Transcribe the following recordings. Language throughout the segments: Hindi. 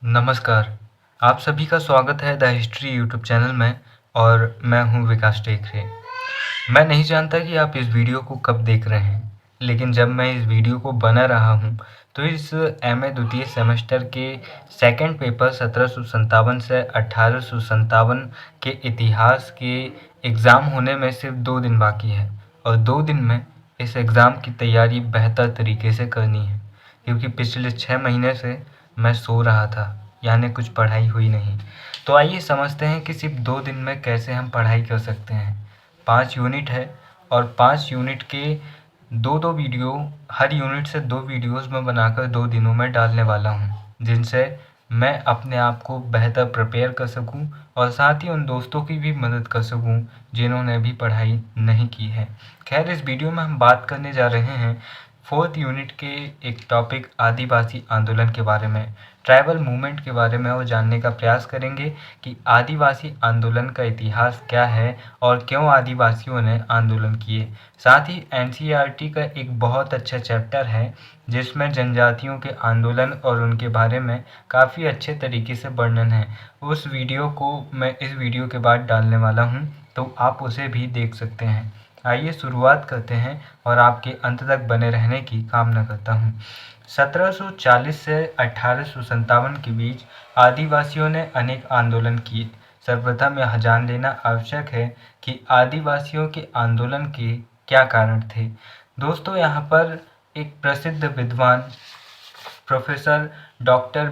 नमस्कार, आप सभी का स्वागत है द हिस्ट्री यूट्यूब चैनल में और मैं हूं विकास टेकरे। मैं नहीं जानता कि आप इस वीडियो को कब देख रहे हैं, लेकिन जब मैं इस वीडियो को बना रहा हूं तो इस एमए द्वितीय सेमेस्टर के सेकंड पेपर 1757 से 1857 के इतिहास के एग्ज़ाम होने में सिर्फ 2 दिन बाकी है और 2 दिन में इस एग्ज़ाम की तैयारी बेहतर तरीके से करनी है, क्योंकि पिछले 6 महीने से मैं सो रहा था, यानी कुछ पढ़ाई हुई नहीं। तो आइए समझते हैं कि सिर्फ 2 दिन में कैसे हम पढ़ाई कर सकते हैं। 5 यूनिट है और 5 यूनिट के 2-2 वीडियो, हर यूनिट से 2 वीडियोज़ मैं बनाकर 2 दिनों में डालने वाला हूँ, जिनसे मैं अपने आप को बेहतर प्रिपेयर कर सकूँ और साथ ही उन दोस्तों की भी मदद कर सकूँ जिन्होंने अभी पढ़ाई नहीं की है। खैर, इस वीडियो में हम बात करने जा रहे हैं 4th यूनिट के एक टॉपिक आदिवासी आंदोलन के बारे में, ट्राइबल मूवमेंट के बारे में और जानने का प्रयास करेंगे कि आदिवासी आंदोलन का इतिहास क्या है और क्यों आदिवासियों ने आंदोलन किए। साथ ही एनसीईआरटी का एक बहुत अच्छा चैप्टर है जिसमें जनजातियों के आंदोलन और उनके बारे में काफ़ी अच्छे तरीके से वर्णन है। उस वीडियो को मैं इस वीडियो के बाद डालने वाला हूँ, तो आप उसे भी देख सकते हैं। आइए शुरुआत करते हैं और आपके अंत तक बने रहने की कामना करता हूँ। 1740 से 1857 के बीच आदिवासियों ने अनेक आंदोलन किए। सर्वप्रथम यह जान लेना आवश्यक है कि आदिवासियों के आंदोलन के क्या कारण थे। दोस्तों, यहाँ पर एक प्रसिद्ध विद्वान प्रोफेसर डॉक्टर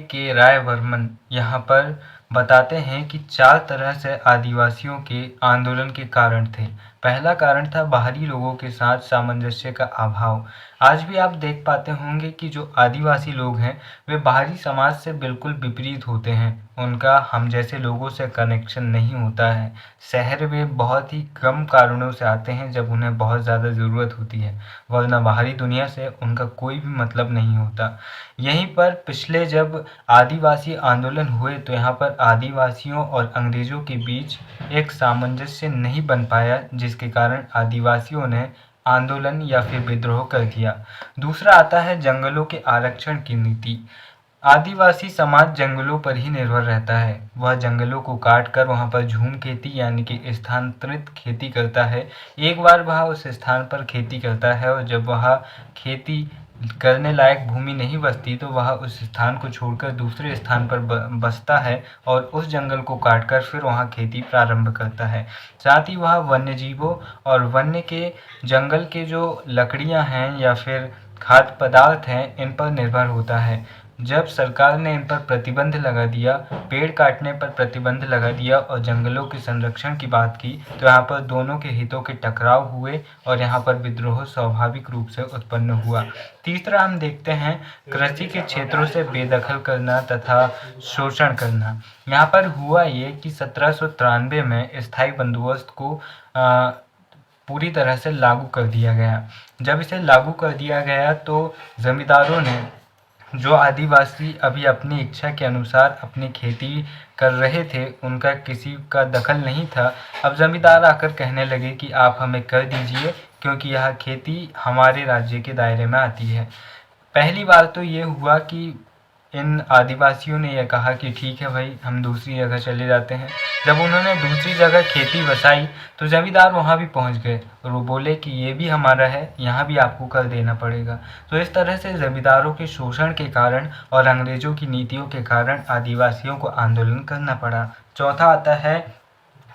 के राय वर्मन यहाँ पर बताते हैं कि 4 तरह से आदिवासियों के आंदोलन के कारण थे। पहला कारण था बाहरी लोगों के साथ सामंजस्य का अभाव। आज भी आप देख पाते होंगे कि जो आदिवासी लोग हैं वे बाहरी समाज से बिल्कुल विपरीत होते हैं। उनका हम जैसे लोगों से कनेक्शन नहीं होता है। शहर में बहुत ही कम कारणों से आते हैं जब उन्हें बहुत ज़्यादा ज़रूरत होती है, वरना बाहरी दुनिया से उनका कोई भी मतलब नहीं होता। यहीं पर पिछले जब आदिवासी आंदोलन हुए तो यहाँ पर आदिवासियों और अंग्रेज़ों के बीच एक सामंजस्य नहीं बन पाया, जिसके कारण आदिवासियों ने आंदोलन या फिर विद्रोह कर दिया। दूसरा आता है जंगलों के आरक्षण की नीति। आदिवासी समाज जंगलों पर ही निर्भर रहता है। वह जंगलों को काट कर वहाँ पर झूम खेती यानी कि स्थानांतरित खेती करता है। एक बार वह उस स्थान पर खेती करता है और जब वह खेती करने लायक भूमि नहीं बचती तो वह उस स्थान को छोड़कर दूसरे स्थान पर बसता है और उस जंगल को काटकर फिर वहाँ खेती प्रारंभ करता है। साथ ही वह वन्यजीवों और वन्य के जंगल के जो लकड़ियाँ हैं या फिर खाद्य पदार्थ हैं, इन पर निर्भर होता है। जब सरकार ने इन पर प्रतिबंध लगा दिया, पेड़ काटने पर प्रतिबंध लगा दिया और जंगलों के संरक्षण की बात की, तो यहाँ पर दोनों के हितों के टकराव हुए और यहाँ पर विद्रोह स्वाभाविक रूप से उत्पन्न हुआ। तीसरा हम देखते हैं कृषि के क्षेत्रों से बेदखल करना तथा शोषण करना। यहाँ पर हुआ ये कि 1793 में स्थायी बंदोबस्त को पूरी तरह से लागू कर दिया गया। जब इसे लागू कर दिया गया तो जमींदारों ने, जो आदिवासी अभी अपनी इच्छा के अनुसार अपनी खेती कर रहे थे, उनका किसी का दखल नहीं था। अब जमींदार आकर कहने लगे कि आप हमें कर दीजिए क्योंकि यह खेती हमारे राज्य के दायरे में आती है। पहली बार तो ये हुआ कि इन आदिवासियों ने यह कहा कि ठीक है भाई, हम दूसरी जगह चले जाते हैं। जब उन्होंने दूसरी जगह खेती बसाई तो जमींदार वहाँ भी पहुँच गए और वो बोले कि ये भी हमारा है, यहाँ भी आपको कर देना पड़ेगा। तो इस तरह से जमींदारों के शोषण के कारण और अंग्रेज़ों की नीतियों के कारण आदिवासियों को आंदोलन करना पड़ा। चौथा आता है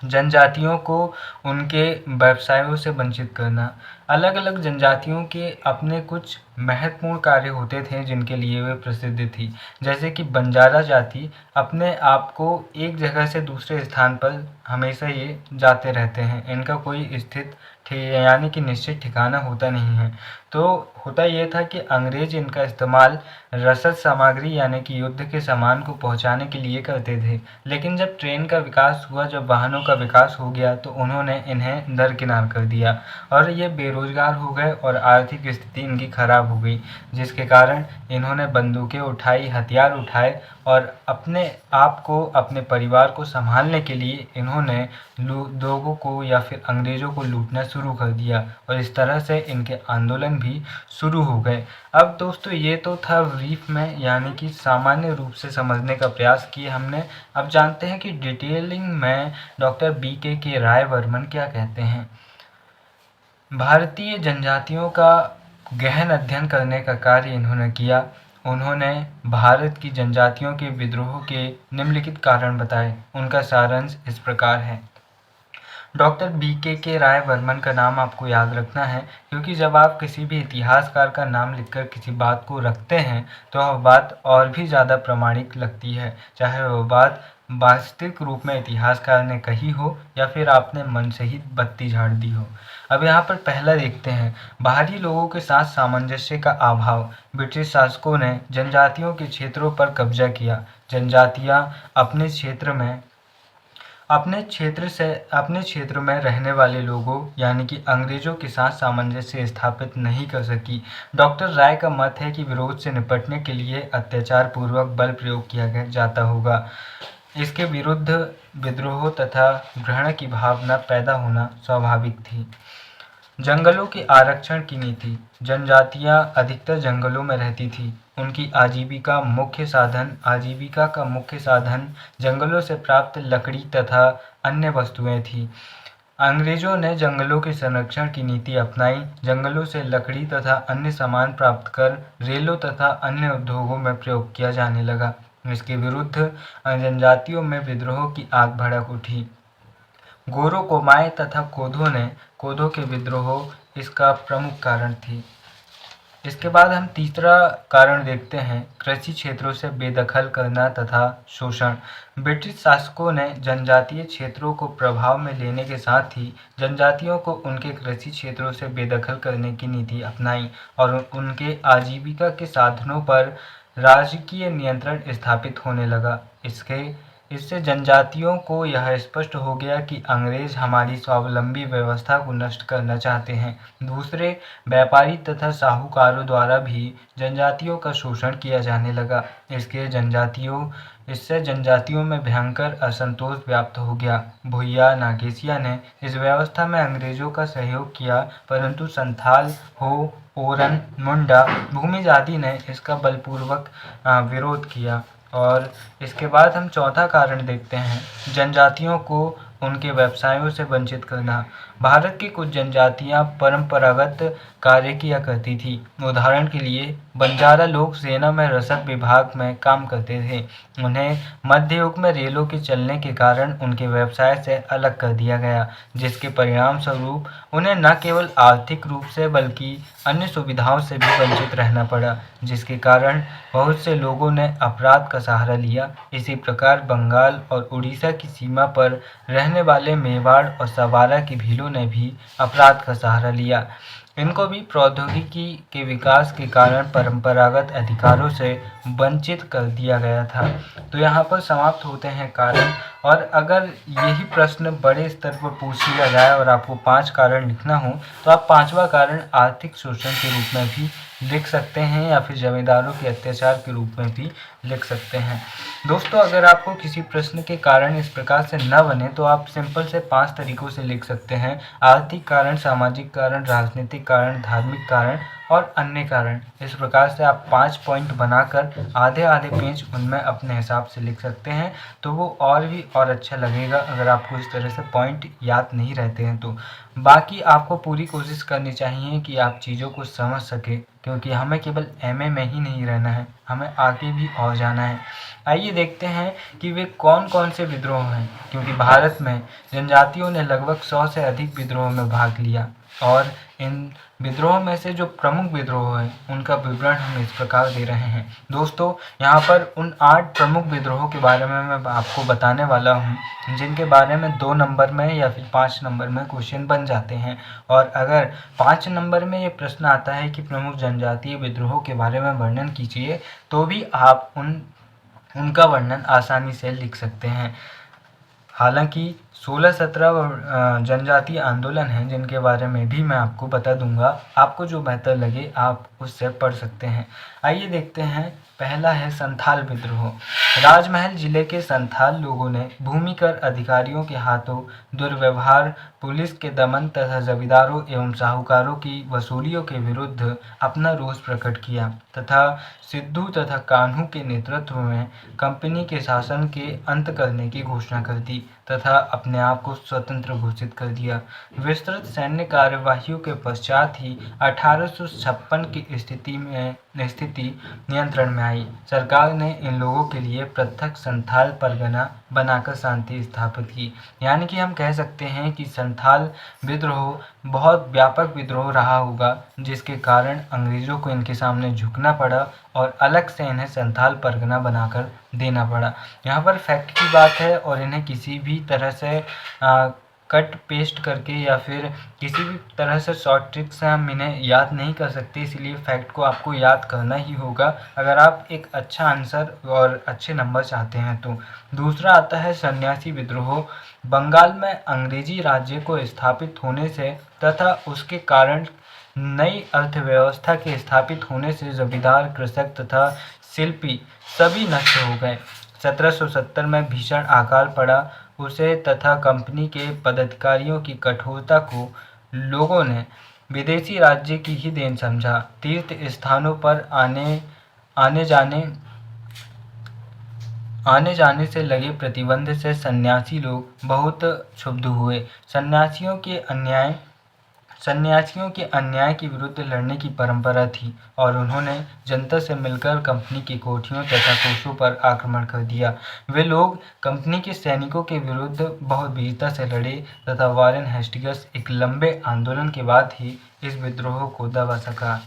जनजातियों को उनके व्यवसायों से वंचित करना। अलग अलग जनजातियों के अपने कुछ महत्वपूर्ण कार्य होते थे जिनके लिए वे प्रसिद्ध थी। जैसे कि बंजारा जाति अपने आप को एक जगह से दूसरे स्थान पर हमेशा ये जाते रहते हैं। इनका कोई स्थित यानी कि निश्चित ठिकाना होता नहीं है। तो होता ये था कि अंग्रेज इनका इस्तेमाल रसद सामग्री यानी कि युद्ध के सामान को पहुंचाने के लिए करते थे। लेकिन जब ट्रेन का विकास हुआ, जब वाहनों का विकास हो गया, तो उन्होंने इन्हें दरकिनार कर दिया और ये बेरोजगार हो गए और आर्थिक स्थिति इनकी खराब हो गई, जिसके कारण इन्होंने बंदूकें उठाई, हथियार उठाए और अपने आप को, अपने परिवार को संभालने के लिए इन्होंने लोगों को या फिर अंग्रेज़ों को लूटना शुरू कर दिया और इस तरह से इनके आंदोलन आंदोलन भी शुरू हो गए। अब दोस्तों ये तो था ब्रीफ में, यानी कि सामान्य रूप से समझने का प्रयास किए हमने। अब जानते हैं कि डिटेलिंग में डॉक्टर BK राय वर्मन क्या कहते हैं। भारतीय जनजातियों का गहन अध्ययन करने का कार्य इन्होंने किया। उन्होंने भारत की जनजातियों के विद्रोह के निम्नलिखित कारण बताए। उनका सारांश इस प्रकार है। डॉक्टर BK राय वर्मन का नाम आपको याद रखना है, क्योंकि जब आप किसी भी इतिहासकार का नाम लिखकर किसी बात को रखते हैं तो वह बात और भी ज़्यादा प्रामाणिक लगती है, चाहे वह बात वास्तविक रूप में इतिहासकार ने कही हो या फिर आपने मन से ही बत्ती झाड़ दी हो। अब यहाँ पर पहला देखते हैं, बाहरी लोगों के साथ सामंजस्य का अभाव। ब्रिटिश शासकों ने जनजातियों के क्षेत्रों पर कब्जा किया। जनजातियाँ अपने क्षेत्र में रहने वाले लोगों यानी कि अंग्रेजों के साथ सामंजस्य स्थापित नहीं कर सकी। डॉक्टर राय का मत है कि विरोध से निपटने के लिए अत्याचार पूर्वक बल प्रयोग किया जाता होगा। इसके विरुद्ध विद्रोह तथा घृणा की भावना पैदा होना स्वाभाविक थी। जंगलों के आरक्षण की नीति। जनजातियां अधिकतर जंगलों में रहती थी। उनकी आजीविका का मुख्य साधन जंगलों से प्राप्त लकड़ी तथा अन्य वस्तुएं थीं। अंग्रेजों ने जंगलों के संरक्षण की नीति अपनाई। जंगलों से लकड़ी तथा अन्य सामान प्राप्त कर रेलों तथा अन्य उद्योगों में प्रयोग किया जाने लगा। इसके विरुद्ध जनजातियों में विद्रोह की आग भड़क उठी। गोरों कोमाएं तथा कोधों के विद्रोह इसका प्रमुख कारण थी। इसके बाद हम तीसरा कारण देखते हैं, कृषि क्षेत्रों से बेदखल करना तथा शोषण। ब्रिटिश शासकों ने जनजातीय क्षेत्रों को प्रभाव में लेने के साथ ही जनजातियों को उनके कृषि क्षेत्रों से बेदखल करने की नीति अपनाई और उनके आजीविका के साधनों पर राजकीय नियंत्रण स्थापित होने लगा। इससे जनजातियों को यह स्पष्ट हो गया कि अंग्रेज हमारी स्वावलंबी व्यवस्था को नष्ट करना चाहते हैं। दूसरे व्यापारी तथा साहूकारों द्वारा भी जनजातियों का शोषण किया जाने लगा। इससे जनजातियों में भयंकर असंतोष व्याप्त हो गया। भुइया नागेसिया ने इस व्यवस्था में अंग्रेजों का सहयोग किया, परंतु संथाल, हो, ओरन, मुंडा, भूमिज आदि ने इसका बलपूर्वक विरोध किया। और इसके बाद हम चौथा कारण देखते हैं, जनजातियों को उनके व्यवसायों से वंचित करना। भारत की कुछ जनजातियां परंपरागत कार्य किया करती थी। उदाहरण के लिए बंजारा लोग सेना में रसद विभाग में काम करते थे। उन्हें मध्य युग में रेलों के चलने के कारण उनके व्यवसाय से अलग कर दिया गया, जिसके परिणाम स्वरूप उन्हें न केवल आर्थिक रूप से बल्कि अन्य सुविधाओं से भी वंचित रहना पड़ा, जिसके कारण बहुत से लोगों ने अपराध का सहारा लिया। इसी प्रकार बंगाल और उड़ीसा की सीमा पर रहने वाले मेवाड़ और सवारा की भीलों ने भी अपराध का सहारा लिया। इनको भी प्रौद्योगिकी के विकास के कारण परंपरागत अधिकारों से वंचित कर दिया गया था। तो यहाँ पर समाप्त होते हैं कारण। और अगर यही प्रश्न बड़े स्तर पर पूछ लिया जाए और आपको 5 कारण लिखना हो तो आप 5वां कारण आर्थिक शोषण के रूप में भी लिख सकते हैं या फिर जमींदारों के अत्याचार के रूप में भी लिख सकते हैं। दोस्तों, अगर आपको किसी प्रश्न के कारण इस प्रकार से न बने तो आप सिंपल से 5 तरीकों से लिख सकते हैं: आर्थिक कारण, सामाजिक कारण, राजनीतिक कारण, धार्मिक कारण और अन्य कारण। इस प्रकार से आप 5 पॉइंट बनाकर आधे आधे पेज उनमें अपने हिसाब से लिख सकते हैं, तो वो और भी और अच्छा लगेगा अगर आपको इस तरह से पॉइंट याद नहीं रहते हैं तो। बाकी आपको पूरी कोशिश करनी चाहिए कि आप चीज़ों को समझ सकें, क्योंकि हमें केवल एमए में ही नहीं रहना है, हमें आगे भी और जाना है। आइए देखते हैं कि वे कौन कौन से विद्रोह हैं, क्योंकि भारत में जनजातियों ने लगभग 100 से अधिक विद्रोह में भाग लिया और इन विद्रोह में से जो प्रमुख विद्रोह हैं उनका विवरण हम इस प्रकार दे रहे हैं। दोस्तों, यहाँ पर उन 8 प्रमुख विद्रोहों के बारे में मैं आपको बताने वाला हूँ, जिनके बारे में 2 नंबर में या फिर 5 नंबर में क्वेश्चन बन जाते हैं। और अगर 5 नंबर में ये प्रश्न आता है कि प्रमुख जनजातीय विद्रोहों के बारे में वर्णन कीजिए, तो भी आप उनका वर्णन आसानी से लिख सकते हैं। हालांकि 16-17 जनजातीय आंदोलन हैं जिनके बारे में भी मैं आपको बता दूंगा। आपको जो बेहतर लगे आप उससे पढ़ सकते हैं। आइए देखते हैं। पहला है संथाल विद्रोह। राजमहल जिले के संथाल लोगों ने भूमिकर अधिकारियों के हाथों दुर्व्यवहार, पुलिस के दमन तथा जमींदारों एवं साहूकारों की वसूलियों के विरुद्ध अपना रोष प्रकट किया तथा सिद्धू तथा कान्हू के नेतृत्व में कंपनी के शासन के अंत करने की घोषणा कर दी तथा अपने आप को स्वतंत्र घोषित कर दिया। विस्तृत सैन्य कार्यवाहियों के पश्चात ही 1856 की स्थिति नियंत्रण में आई। सरकार ने इन लोगों के लिए पृथक संथाल परगना बनाकर शांति स्थापित की। यानी कि हम कह सकते हैं कि संथाल विद्रोह बहुत व्यापक विद्रोह रहा होगा, जिसके कारण अंग्रेज़ों को इनके सामने झुकना पड़ा और अलग से इन्हें संथाल परगना बनाकर देना पड़ा। यहाँ पर फैक्ट की बात है और इन्हें किसी भी तरह से कट पेस्ट करके या फिर किसी भी तरह से शॉर्ट ट्रिक से हम इन्हें याद नहीं कर सकते, इसलिए फैक्ट को आपको याद करना ही होगा अगर आप एक अच्छा आंसर और अच्छे नंबर चाहते हैं तो। दूसरा आता है सन्यासी विद्रोह। बंगाल में अंग्रेजी राज्य को स्थापित होने से तथा उसके कारण नई अर्थव्यवस्था के स्थापित होने से जमींदार, कृषक तथा शिल्पी सभी नष्ट हो गए। 1770 में भीषण अकाल पड़ा उसे तथा कंपनी के पदाधिकारियों की कठोरता को लोगों ने विदेशी राज्य की ही देन समझा। तीर्थ स्थानों पर आने जाने से लगे प्रतिबंध से सन्यासी लोग बहुत क्षुब्ध हुए। सन्यासियों के अन्याय के विरुद्ध लड़ने की परंपरा थी और उन्होंने जनता से मिलकर कंपनी की कोठियों तथा कोषों पर आक्रमण कर दिया। वे लोग कंपनी के सैनिकों के विरुद्ध बहुत वीरता से लड़े तथा वारेन हेस्टिंग्स एक लंबे आंदोलन के बाद ही इस विद्रोह को दबा सका।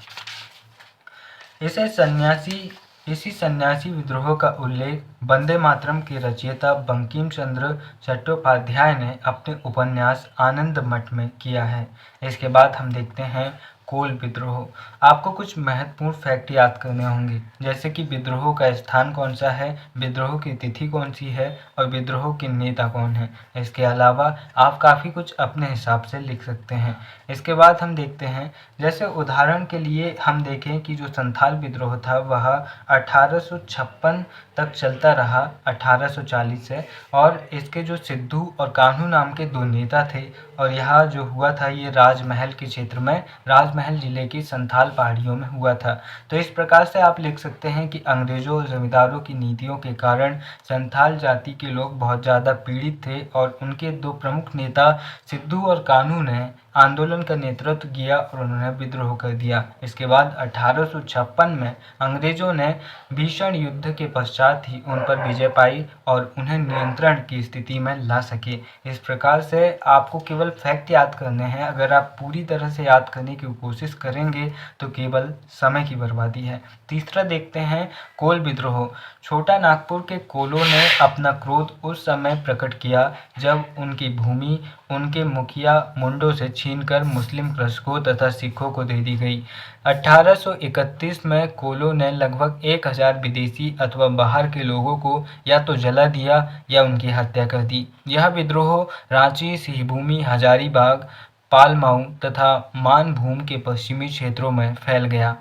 इसी सन्यासी विद्रोह का उल्लेख वंदे मातरम के रचयिता बंकिम चंद्र चट्टोपाध्याय ने अपने उपन्यास आनंद मठ में किया है। इसके बाद हम देखते हैं कोल विद्रोह। आपको कुछ महत्वपूर्ण फैक्ट याद करने होंगे, जैसे कि विद्रोह का स्थान कौन सा है, विद्रोह की तिथि कौन सी है और विद्रोह के नेता कौन है। इसके अलावा आप काफ़ी कुछ अपने हिसाब से लिख सकते हैं। इसके बाद हम देखते हैं, जैसे उदाहरण के लिए हम देखें कि जो संथाल विद्रोह था वह 1856 तक चलता रहा 1840 से, और इसके जो सिद्धू और कान्हू नाम के दो नेता थे और यह जो हुआ था ये राजमहल के क्षेत्र में, राजमहल जिले की संथाल पहाड़ियों में हुआ था। तो इस प्रकार से आप लिख सकते हैं कि अंग्रेज़ों और जमींदारों की नीतियों के कारण संथाल जाति के लोग बहुत ज़्यादा पीड़ित थे और उनके दो प्रमुख नेता सिद्धू और कान्हू ने आंदोलन का नेतृत्व किया और उन्होंने विद्रोह कर दिया। इसके बाद 1856 में अंग्रेज़ों ने भीषण युद्ध के पश्चात ही उन पर विजय पाई और उन्हें नियंत्रण की स्थिति में ला सके। इस प्रकार से आपको केवल फैक्ट याद करने हैं। अगर आप पूरी तरह से याद करने की कोशिश करेंगे तो केवल समय की बर्बादी है। तीसरा देखते हैं कोल विद्रोह। छोटा नागपुर के कोलों ने अपना क्रोध उस समय प्रकट किया जब उनकी भूमि उनके मुखिया मुंडों से छीनकर मुस्लिम कृषकों तथा सिखों को दे दी गई। 1831 में कोलों ने लगभग 1000 विदेशी अथवा बाहर के लोगों को या तो जला दिया या उनकी हत्या कर दी। यह विद्रोह रांची, सिंहभूमि, हजारीबाग, पालमाऊ तथा मानभूम के पश्चिमी क्षेत्रों में फैल गया।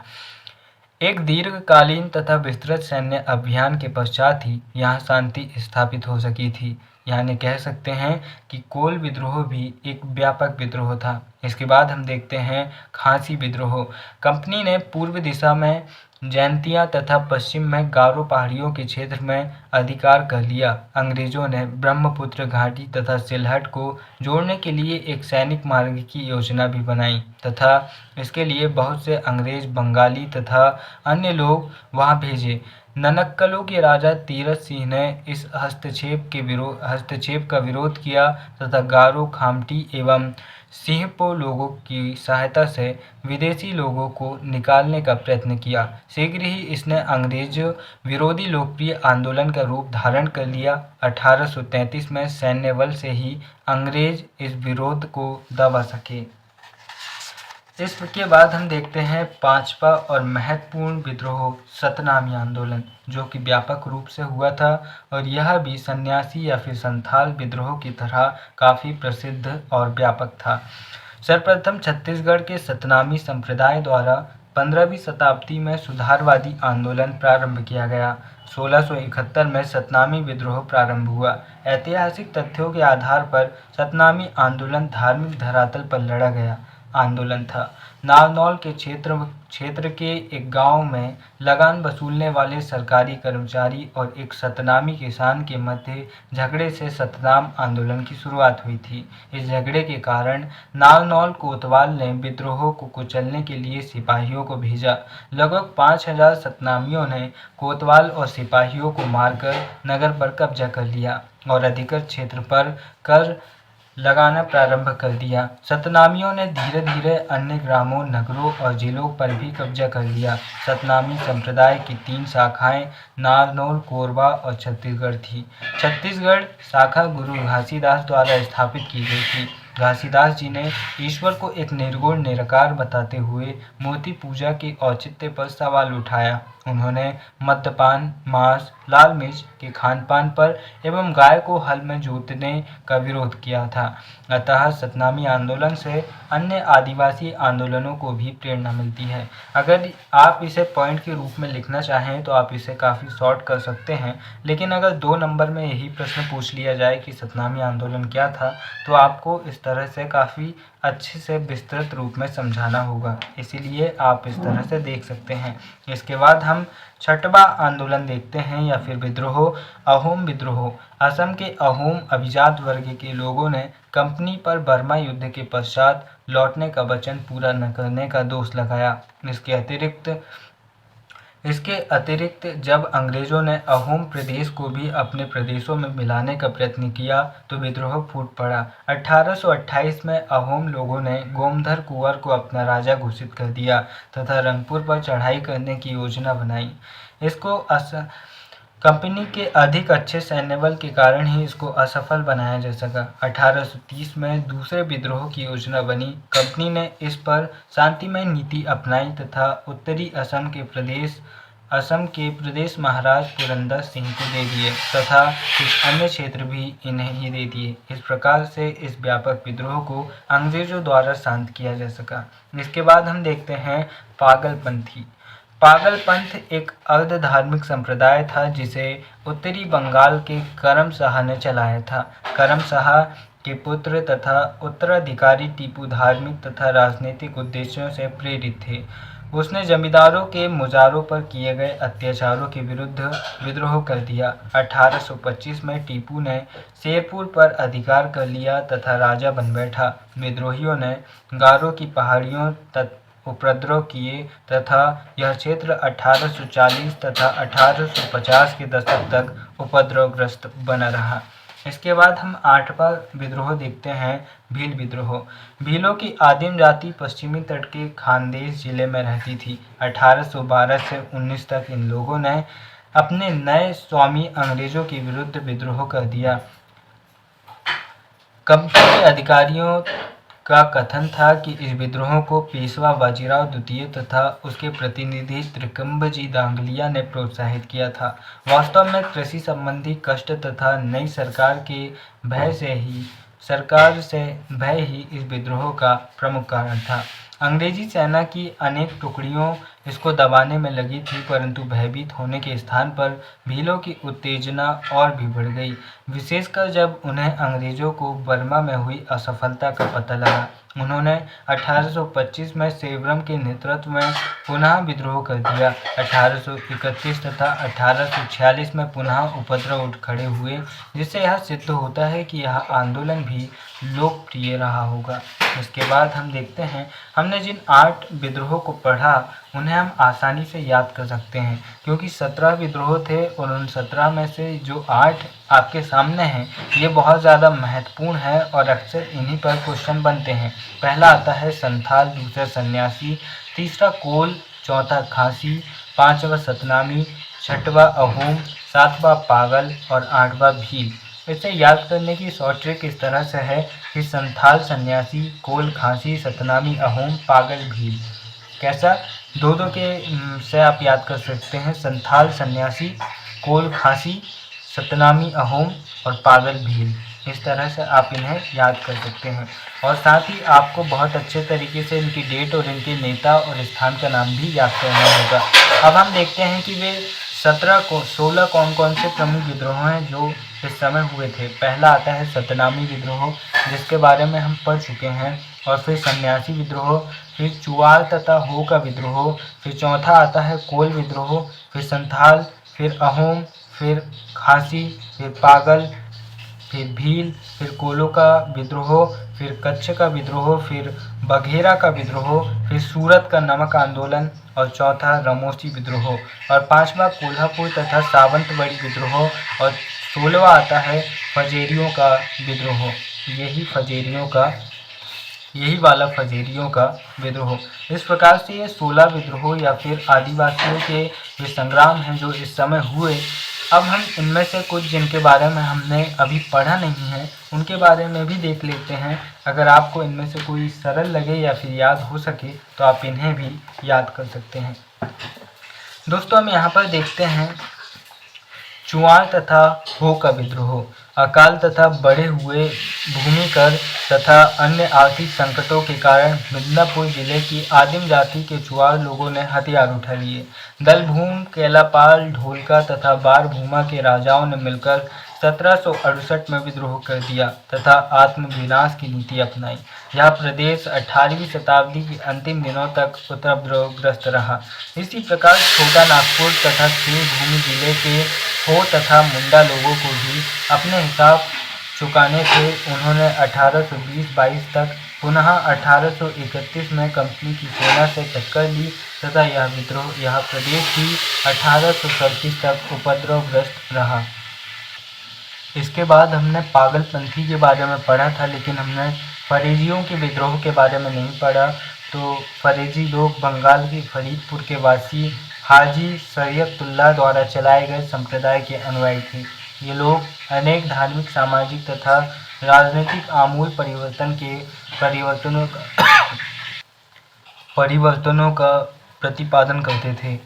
एक दीर्घकालीन तथा विस्तृत सैन्य अभियान के पश्चात ही यहाँ शांति स्थापित हो सकी थी। यानी कह सकते हैं कि कोल विद्रोह भी एक व्यापक विद्रोह था। इसके बाद हम देखते हैं खासी विद्रोह। कंपनी ने पूर्व दिशा में जैंतिया तथा पश्चिम में गारो पहाड़ियों के क्षेत्र में अधिकार कर लिया। अंग्रेजों ने ब्रह्मपुत्र घाटी तथा सिलहट को जोड़ने के लिए एक सैनिक मार्ग की योजना भी बनाई तथा इसके लिए बहुत से अंग्रेज, बंगाली तथा अन्य लोग वहां भेजे। ननक्कलों के राजा तीरथ सिंह ने इस हस्तक्षेप का विरोध किया तथा गारो, खामटी एवं सिंहपो लोगों की सहायता से विदेशी लोगों को निकालने का प्रयत्न किया। शीघ्र ही इसने अंग्रेज विरोधी लोकप्रिय आंदोलन का रूप धारण कर लिया। 1833 में सैन्य बल से ही अंग्रेज इस विरोध को दबा सके। इसके बाद हम देखते हैं पांचवा और महत्वपूर्ण विद्रोह सतनामी आंदोलन, जो कि व्यापक रूप से हुआ था और यह भी सन्यासी या फिर संथाल विद्रोह की तरह काफ़ी प्रसिद्ध और व्यापक था। सर्वप्रथम छत्तीसगढ़ के सतनामी संप्रदाय द्वारा 15वीं शताब्दी में सुधारवादी आंदोलन प्रारंभ किया गया। 1671 में सतनामी विद्रोह प्रारंभ हुआ। ऐतिहासिक तथ्यों के आधार पर सतनामी आंदोलन धार्मिक धरातल पर लड़ा गया आंदोलन था। नारनौल के क्षेत्र के एक गांव में लगान वसूलने वाले सरकारी कर्मचारी और एक सतनामी किसान के मध्य झगड़े से सतनाम आंदोलन की शुरुआत हुई थी। इस झगड़े के कारण नारनौल कोतवाल ने विद्रोह को कुचलने के लिए सिपाहियों को भेजा। लगभग 5000 सतनामियों ने कोतवाल और सिपाहियों को मारकर नगर पर कब्जा कर लिया और अधिकृत क्षेत्र पर कर लगाना प्रारंभ कर दिया। सतनामियों ने धीरे धीरे अन्य ग्रामों, नगरों और जिलों पर भी कब्जा कर लिया। सतनामी संप्रदाय की 3 शाखाएं नारनौल, कोरबा और छत्तीसगढ़ थी। छत्तीसगढ़ शाखा गुरु घासीदास द्वारा स्थापित की गई थी। घासीदास जी ने ईश्वर को एक निर्गुण निराकार बताते हुए मूर्ति पूजा के औचित्य पर सवाल उठाया। उन्होंने मद्यपान, मांस, लाल मिर्च के खानपान पर एवं गाय को हल में जोतने का विरोध किया था। अतः सतनामी आंदोलन से अन्य आदिवासी आंदोलनों को भी प्रेरणा मिलती है। अगर आप इसे पॉइंट के रूप में लिखना चाहें तो आप इसे काफ़ी शॉर्ट कर सकते हैं, लेकिन अगर 2 नंबर में यही प्रश्न पूछ लिया जाए कि सतनामी आंदोलन क्या था, तो आपको इस तरह से काफ़ी अच्छे से विस्तृत रूप में समझाना होगा। इसीलिए आप इस तरह से देख सकते हैं। इसके बाद हम छठवां आंदोलन देखते हैं या फिर विद्रोह, अहोम विद्रोह। असम के अहोम अभिजात वर्ग के लोगों ने कंपनी पर बर्मा युद्ध के पश्चात लौटने का वचन पूरा न करने का दोष लगाया। इसके अतिरिक्त जब अंग्रेजों ने अहोम प्रदेश को भी अपने प्रदेशों में मिलाने का प्रयत्न किया तो विद्रोह फूट पड़ा। 1828 में अहोम लोगों ने गोमधर कुंवर को अपना राजा घोषित कर दिया तथा रंगपुर पर चढ़ाई करने की योजना बनाई। कंपनी के अधिक अच्छे सैन्य बल के कारण ही इसको असफल बनाया जा सका। 1830 में दूसरे विद्रोह की योजना बनी। कंपनी ने इस पर शांतिमय नीति अपनाई तथा उत्तरी असम के प्रदेश महाराज पुरंदर सिंह को दे दिए तथा कुछ अन्य क्षेत्र भी इन्हें ही दे दिए। इस प्रकार से इस व्यापक विद्रोह को अंग्रेजों द्वारा शांत किया जा सका। इसके बाद हम देखते हैं पागलपंथी। पागलपंथ एक अर्ध धार्मिक संप्रदाय था जिसे उत्तरी बंगाल के करम शाह ने चलाया था। करम शाह के पुत्र तथा उत्तराधिकारी टीपू धार्मिक तथा राजनीतिक उद्देश्यों से प्रेरित थे। उसने जमींदारों के मुजारों पर किए गए अत्याचारों के विरुद्ध विद्रोह कर दिया। 1825 में टीपू ने शेरपुर पर अधिकार कर लिया तथा राजा बन बैठा। विद्रोहियों ने गारो की पहाड़ियों उपद्रव किए तथा यह क्षेत्र 1840 तथा 1850 के दशक तक उपद्रवग्रस्त बना रहा। इसके बाद हम 8वां विद्रोह देखते हैं, भील विद्रोह। भीलों की आदिम जाति पश्चिमी तट के खानदेश जिले में रहती थी। 1812 से 19 तक इन लोगों ने अपने नए स्वामी अंग्रेजों के विरुद्ध विद्रोह कर दिया। कंपनी के अधिकारियों का कथन था कि इस विद्रोह को पेशवा बाजीराव द्वितीय तथा उसके प्रतिनिधि त्रिकम्बजी दांगलिया ने प्रोत्साहित किया था। वास्तव में कृषि संबंधी कष्ट तथा नई सरकार से भय ही इस विद्रोह का प्रमुख कारण था। अंग्रेजी सेना की अनेक टुकड़ियों इसको दबाने में लगी थी, परंतु भयभीत होने के स्थान पर भीलों की उत्तेजना और भी बढ़ गई, विशेषकर जब उन्हें अंग्रेजों को बर्मा में हुई असफलता का पता लगा। उन्होंने 1825 में सेवरम के नेतृत्व में पुनः विद्रोह कर दिया। 1831 तथा 1846 में पुनः उपद्रव उठ खड़े हुए, जिससे यह सिद्ध होता है कि यह आंदोलन भी लोकप्रिय रहा होगा। इसके बाद हम देखते हैं, हमने जिन 8 विद्रोहों को पढ़ा उन्हें हम आसानी से याद कर सकते हैं, क्योंकि 17 विद्रोह थे और उन 17 में से जो 8 आपके सामने हैं ये बहुत ज़्यादा महत्वपूर्ण है और अक्सर इन्हीं पर क्वेश्चन बनते हैं। पहला आता है संथाल, दूसरा सन्यासी, तीसरा कोल, चौथा खासी, 5वां सतनामी, 6वां अहोम, 7वां पागल और 8वां भील। इसे याद करने की शॉर्ट ट्रिक इस तरह से है कि संथाल सन्यासी, कोल खांसी, सतनामी अहोम, पागल भील। कैसा? दो के से आप याद कर सकते हैं, संथाल सन्यासी, कोल खांसी, सतनामी अहोम और पागल भील। इस तरह से आप इन्हें याद कर सकते हैं और साथ ही आपको बहुत अच्छे तरीके से इनकी डेट और इनके नेता और स्थान का नाम भी याद करना होगा। अब हम देखते हैं कि वे 16 कौन कौन से प्रमुख विद्रोह हैं जो इस समय हुए थे। पहला आता है सतनामी विद्रोह, जिसके बारे में हम पढ़ चुके हैं, और फिर सन्यासी विद्रोह, फिर चुआल तथा हो का विद्रोह, फिर चौथा आता है कोल विद्रोह, फिर संथाल, फिर अहोम, फिर खासी, फिर पागल, फिर भील, फिर कोलो का विद्रोह, फिर कच्छ का विद्रोह, फिर बघेरा का विद्रोह, फिर सूरत का नमक आंदोलन और चौथा रमोसी विद्रोह और पांचवा कोल्हापुर तथा सावंतबड़ी विद्रोह और 16वां आता है फजेरियों का विद्रोह। यही वाला फजेरियों का विद्रोह। इस प्रकार से ये 16 विद्रोह या फिर आदिवासियों के ये संग्राम हैं जो इस समय हुए। अब हम इनमें से कुछ जिनके बारे में हमने अभी पढ़ा नहीं है उनके बारे में भी देख लेते हैं। अगर आपको इनमें से कोई सरल लगे या फिर याद हो सके तो आप इन्हें भी याद कर सकते हैं। दोस्तों, हम यहाँ पर देखते हैं चुआल तथा हो का विद्रोह। अकाल तथा बढ़े हुए भूमि कर तथा अन्य आर्थिक संकटों के कारण मिदनापुर जिले की आदिम जाति के चुआल लोगों ने हथियार उठा लिए। दलभूम, केलापाल, ढोलका तथा बारभूमा के राजाओं ने मिलकर 1768 में विद्रोह कर दिया तथा आत्मविनाश की नीति अपनाई। यह प्रदेश 18वीं शताब्दी के अंतिम दिनों तक उपद्रवग्रस्त रहा। इसी प्रकार छोटा नागपुर तथा देवभूमि जिले के हो तथा मुंडा लोगों को भी अपने हिसाब चुकाने थे। उन्होंने 1820-22 तक पुनः 1831 में कंपनी की सेना से टक्कर ली तथा यह प्रदेश भी 1837 तक उपद्रवग्रस्त रहा। इसके बाद हमने पागलपंथी के बारे में पढ़ा था, लेकिन हमने फरेजियों के विद्रोह के बारे में नहीं पढ़ा। तो फरेजी लोग बंगाल के फरीदपुर के वासी हाजी शरीयतुल्लाह द्वारा चलाए गए संप्रदाय के अनुयायी थे। ये लोग अनेक धार्मिक, सामाजिक तथा राजनीतिक आमूल परिवर्तनों का प्रतिपादन करते थे।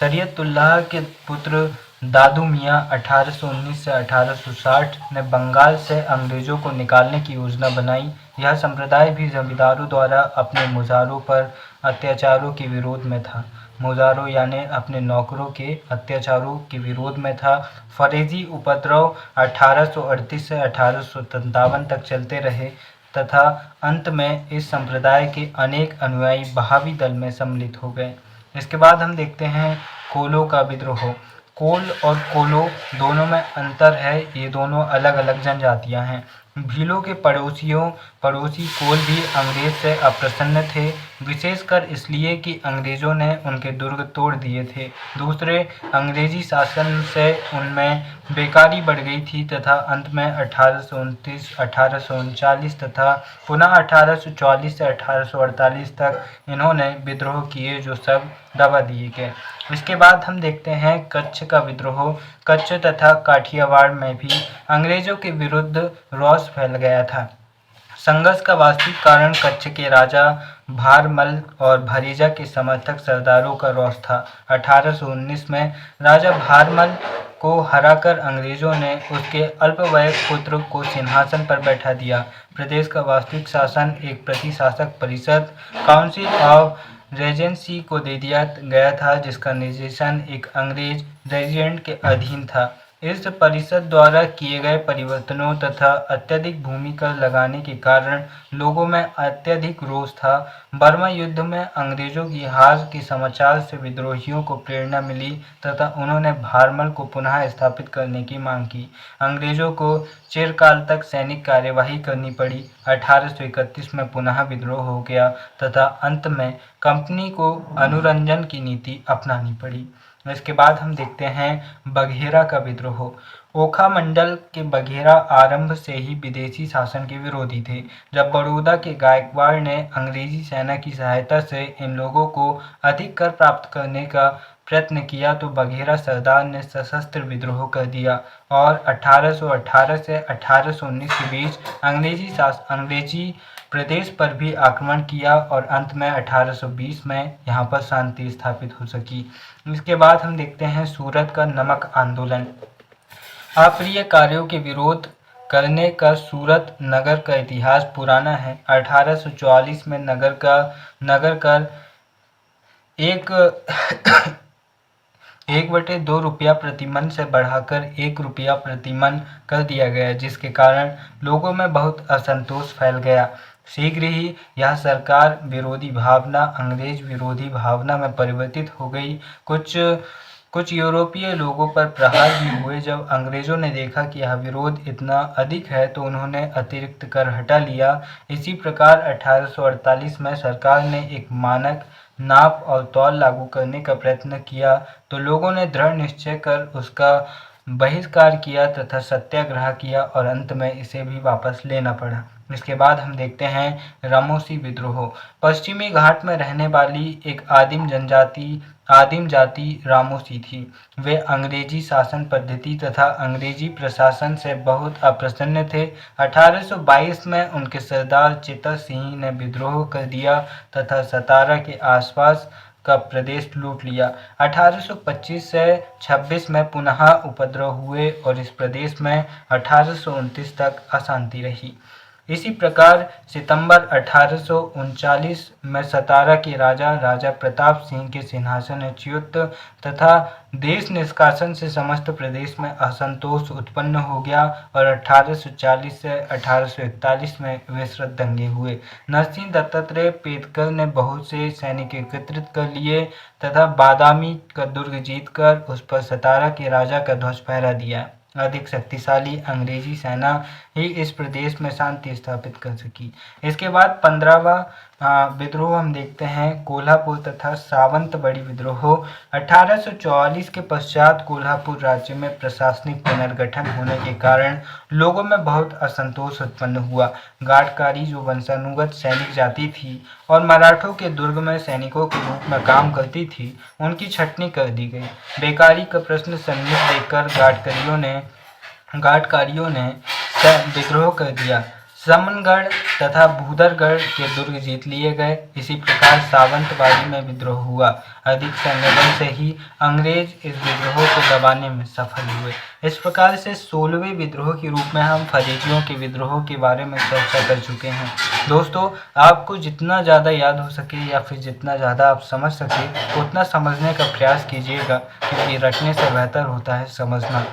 शरीयतुल्लाह के पुत्र दादू मियाँ 1819 से 1860 ने बंगाल से अंग्रेजों को निकालने की योजना बनाई। यह संप्रदाय भी जमींदारों द्वारा अपने मुजारों पर अत्याचारों के विरोध में था। मुजारों यानी अपने नौकरों के अत्याचारों के विरोध में था। फरेजी उपद्रव 1838 से 1857 तक चलते रहे तथा अंत में इस संप्रदाय के अनेक अनुयायी बहावी दल में सम्मिलित हो गए। इसके बाद हम देखते हैं कोलो का विद्रोह। कोल और कोलो दोनों में अंतर है, ये दोनों अलग अलग जनजातियां हैं। भीलों के पड़ोसी कोल भी अंग्रेज से अप्रसन्न थे, विशेषकर इसलिए कि अंग्रेजों ने उनके दुर्ग तोड़ दिए थे। दूसरे, अंग्रेजी शासन से उनमें बेकारी बढ़ गई थी तथा अंत में 1829, 1839 तथा पुनः 1844 से 1848 तक इन्होंने विद्रोह किए जो सब दबा दिए गए। इसके बाद हम देखते हैं कच्छ का विद्रोह। कच्छ तथा काठियावाड़ में भी अंग्रेजों के विरुद्ध रोष फैल गया था। संघर्ष का वास्तविक कारण कच्छ के राजा भारमल और भरीजा के समर्थक सरदारों का रोष था। 1819 में राजा भारमल को हराकर अंग्रेजों ने उसके अल्पवयस्क पुत्र को सिंहासन पर बैठा दिया। प्रदेश का वास्तविक शासन एक प्रतिशासक परिषद, काउंसिल ऑफ रेजेंसी को दे दिया गया था, जिसका निर्देशन एक अंग्रेज रेजिडेंट के अधीन था। इस परिषद द्वारा किए गए परिवर्तनों तथा अत्यधिक भूमि कर लगाने के कारण लोगों में अत्यधिक रोष था। बर्मा युद्ध में अंग्रेजों की हार के समाचार से विद्रोहियों को प्रेरणा मिली तथा उन्होंने भारमल को पुनः स्थापित करने की मांग की। अंग्रेजों को चिरकाल तक सैनिक कार्यवाही करनी पड़ी। 1831 में पुनः विद्रोह हो गया तथा अंत में कंपनी को अनुरंजन की नीति अपनानी पड़ी। इसके बाद हम देखते हैं बघेरा का विद्रोह। ओखा मंडल के बघेरा आरंभ से ही विदेशी शासन के विरोधी थे। जब बड़ौदा के गायकवाड़ ने अंग्रेजी सेना की सहायता से इन लोगों को अधिक कर प्राप्त करने का प्रयत्न किया तो बघेरा सरदार ने सशस्त्र विद्रोह कर दिया और 1818 से 1819 के बीच अंग्रेजी प्रदेश पर भी आक्रमण किया और अंत में 1820 में यहाँ पर शांति स्थापित हो सकी। इसके बाद हम देखते हैं सूरत का नमक आंदोलन। अप्रिय कार्यों के विरोध करने का सूरत नगर का इतिहास पुराना है। 1844 में नगर कर एक 1/2 रुपया प्रतिमन से बढ़ाकर 1 रुपया प्रतिमन कर दिया गया, जिसके कारण लोगों में बहुत असंतोष फैल गया। शीघ्र ही यह सरकार विरोधी भावना अंग्रेज विरोधी भावना में परिवर्तित हो गई। कुछ यूरोपीय लोगों पर प्रहार भी हुए। जब अंग्रेजों ने देखा कि यह विरोध इतना अधिक है तो उन्होंने अतिरिक्त कर हटा लिया। इसी प्रकार 1848 में सरकार ने एक मानक नाप और तौल लागू करने का प्रयत्न किया तो लोगों ने दृढ़ निश्चय कर उसका बहिष्कार किया तथा सत्याग्रह किया और अंत में इसे भी वापस लेना पड़ा। इसके बाद हम देखते हैं रामोसी विद्रोह। पश्चिमी घाट में रहने वाली एक आदिम जाति रामोसी थी। वे अंग्रेजी शासन पद्धति तथा अंग्रेजी प्रशासन से बहुत अप्रसन्न थे। 1822 में उनके सरदार चेता सिंह ने विद्रोह कर दिया तथा सतारा के आसपास का प्रदेश लूट लिया। 1825 से 26 में पुनः उपद्रव हुए और इस प्रदेश में 1829 तक अशांति रही। इसी प्रकार सितंबर 1839 में सतारा के राजा प्रताप सिंह के सिंहासनच्युत तथा देश निष्कासन से समस्त प्रदेश में असंतोष उत्पन्न हो गया और 1840 से 1841 में विस्तृत दंगे हुए। नरसिंह दत्तात्रेय पेटकर ने बहुत से सैनिक एकत्रित कर लिए तथा बादामी का दुर्ग जीतकर उस पर सतारा के राजा का ध्वज फहरा दिया। अधिक शक्तिशाली अंग्रेजी सेना ही इस प्रदेश में शांति स्थापित कर सकी। इसके बाद 15वां विद्रोह हम देखते हैं कोल्हापुर तथा सावंतबड़ी विद्रोह। 1844 के पश्चात कोल्हापुर राज्य में प्रशासनिक पुनर्गठन होने के कारण लोगों में बहुत असंतोष उत्पन्न हुआ। गाटकारी जो वंशानुगत सैनिक जाति थी और मराठों के दुर्ग में सैनिकों के रूप में काम करती थी, उनकी छटनी कर दी गई। बेकारी का प्रश्न सन्मुख देखकर गाटकारियों ने विद्रोह कर दिया। समनगढ़ तथा भूदरगढ़ के दुर्ग जीत लिए गए। इसी प्रकार सावंतवाड़ी में विद्रोह हुआ। अधिक संगठन से ही अंग्रेज इस विद्रोह को दबाने में सफल हुए। इस प्रकार से 16वें विद्रोह के रूप में हम फरेजियों के विद्रोह के बारे में चर्चा कर चुके हैं। दोस्तों, आपको जितना ज़्यादा याद हो सके या फिर जितना ज़्यादा आप समझ सके उतना समझने का प्रयास कीजिएगा, क्योंकि रटने से बेहतर होता है समझना।